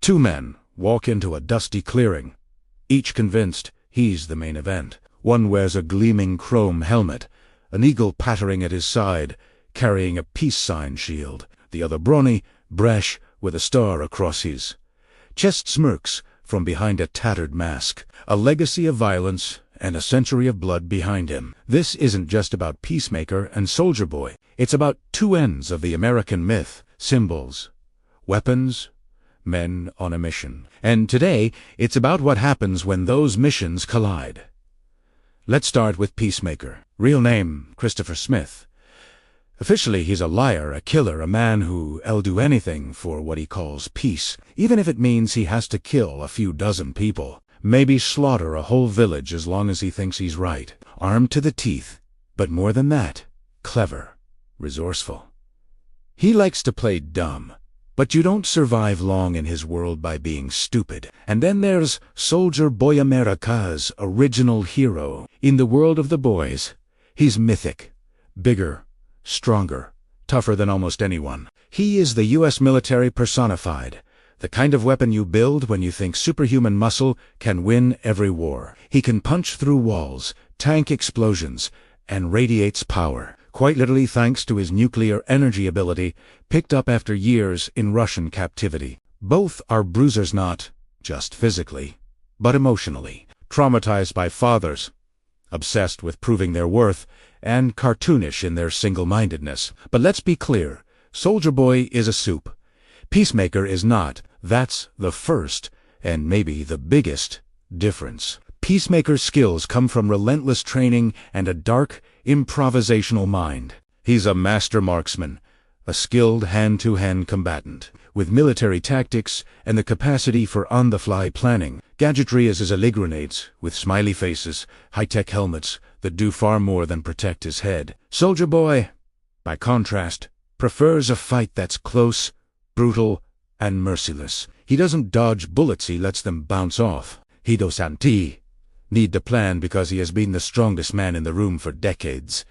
Two men walk into a dusty clearing, each convinced he's the main event. One wears a gleaming chrome helmet, an eagle pattering at his side, carrying a peace sign shield. The other brawny, brash, with a star across his chest, smirks from behind a tattered mask, a legacy of violence and a century of blood behind him. This isn't just about Peacemaker and Soldier Boy. It's about two ends of the American myth: symbols, weapons, men on a mission. And today, it's about what happens when those missions collide. Let's start with Peacemaker. Real name, Christopher Smith. Officially, he's a liar, a killer, a man who'll do anything for what he calls peace, even if it means he has to kill a few dozen people. Maybe slaughter a whole village as long as he thinks he's right. Armed to the teeth, but more than that, clever, resourceful. He likes to play dumb, but you don't survive long in his world by being stupid. And then there's Soldier Boy, America's original hero. In the world of the boys, he's mythic, bigger, stronger, tougher than almost anyone. He is the U.S. military personified, the kind of weapon you build when you think superhuman muscle can win every war. He can punch through walls, tank explosions, and radiates power, quite literally thanks to his nuclear energy ability, picked up after years in Russian captivity. Both are bruisers, not just physically, but emotionally, traumatized by fathers, obsessed with proving their worth, and cartoonish in their single-mindedness. But let's be clear, Soldier Boy is a soup. Peacemaker is not. That's the first, and maybe the biggest, difference. Peacemaker's skills come from relentless training and a dark, improvisational mind. He's a master marksman, a skilled hand-to-hand combatant, with military tactics and the capacity for on-the-fly planning. Gadgetry is his elite grenades, with smiley faces, high-tech helmets that do far more than protect his head. Soldier Boy, by contrast, prefers a fight that's close, brutal, and merciless. He doesn't dodge bullets, he lets them bounce off. He doesn't need to plan because he has been the strongest man in the room for decades.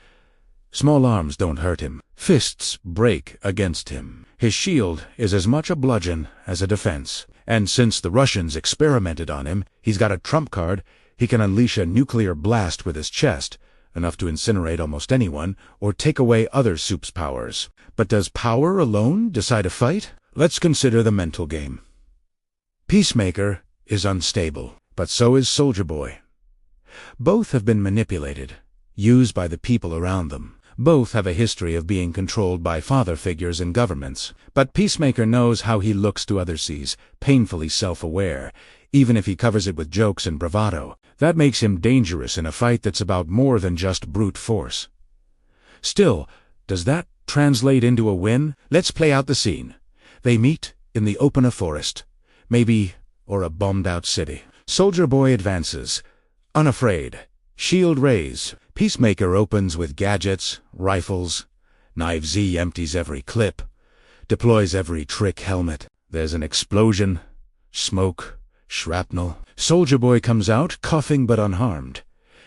Small arms don't hurt him. Fists break against him. His shield is as much a bludgeon as a defense. And since the Russians experimented on him, he's got a trump card. He can unleash a nuclear blast with his chest, enough to incinerate almost anyone, or take away other soups' powers. But does power alone decide a fight? Let's consider the mental game. Peacemaker is unstable, but so is Soldier Boy. Both have been manipulated, used by the people around them. Both have a history of being controlled by father figures and governments. But Peacemaker knows how he looks to others, sees, painfully self-aware, even if he covers it with jokes and bravado. That makes him dangerous in a fight that's about more than just brute force. Still, does that translate into a win? Let's play out the scene. They meet in the open forest, maybe, or a bombed-out city. Soldier Boy advances, unafraid, shield raised. Peacemaker opens with gadgets, rifles, knives. He empties every clip, deploys every trick helmet. There's an explosion, smoke, shrapnel. Soldier Boy comes out, coughing but unharmed.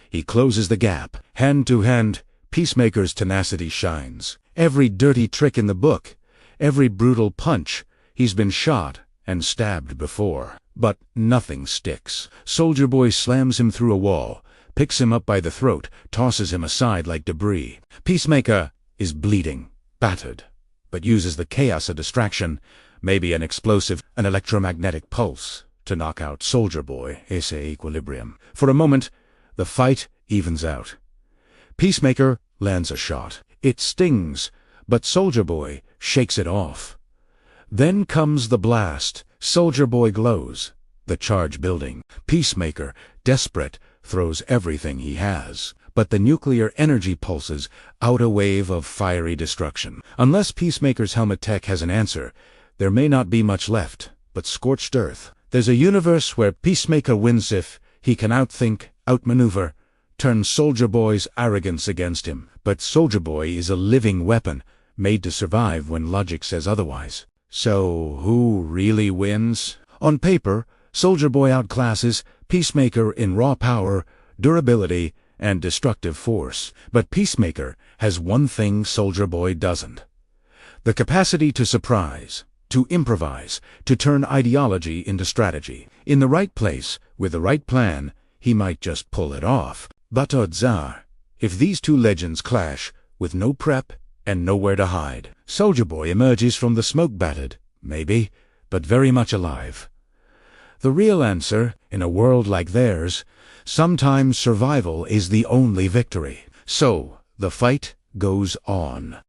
He closes the gap. Hand to hand, Peacemaker's tenacity shines. Every dirty trick in the book, every brutal punch. He's been shot and stabbed before, but nothing sticks. Soldier Boy slams him through a wall, picks him up by the throat, tosses him aside like debris. Peacemaker is bleeding, battered, but uses the chaos a distraction, maybe an explosive, an electromagnetic pulse, to knock out Soldier Boy, ese equilibrium. For a moment, the fight evens out. Peacemaker lands a shot. It stings, but Soldier Boy shakes it off. Then comes the blast. Soldier Boy glows, the charge building. Peacemaker, desperate, throws everything he has. But the nuclear energy pulses out a wave of fiery destruction. Unless Peacemaker's helmet tech has an answer, there may not be much left but scorched earth. There's a universe where Peacemaker wins if he can outthink, outmaneuver, turn Soldier Boy's arrogance against him. But Soldier Boy is a living weapon, made to survive when logic says otherwise. So who really wins? On paper, Soldier Boy outclasses Peacemaker in raw power, durability, and destructive force. But Peacemaker has one thing Soldier Boy doesn't: the capacity to surprise. to improvise, to turn ideology into strategy. In the right place, with the right plan, he might just pull it off. But odds are, if these two legends clash, with no prep and nowhere to hide, Soulja Boy emerges from the smoke battered, maybe, but very much alive. The real answer, in a world like theirs, sometimes survival is the only victory. So, the fight goes on.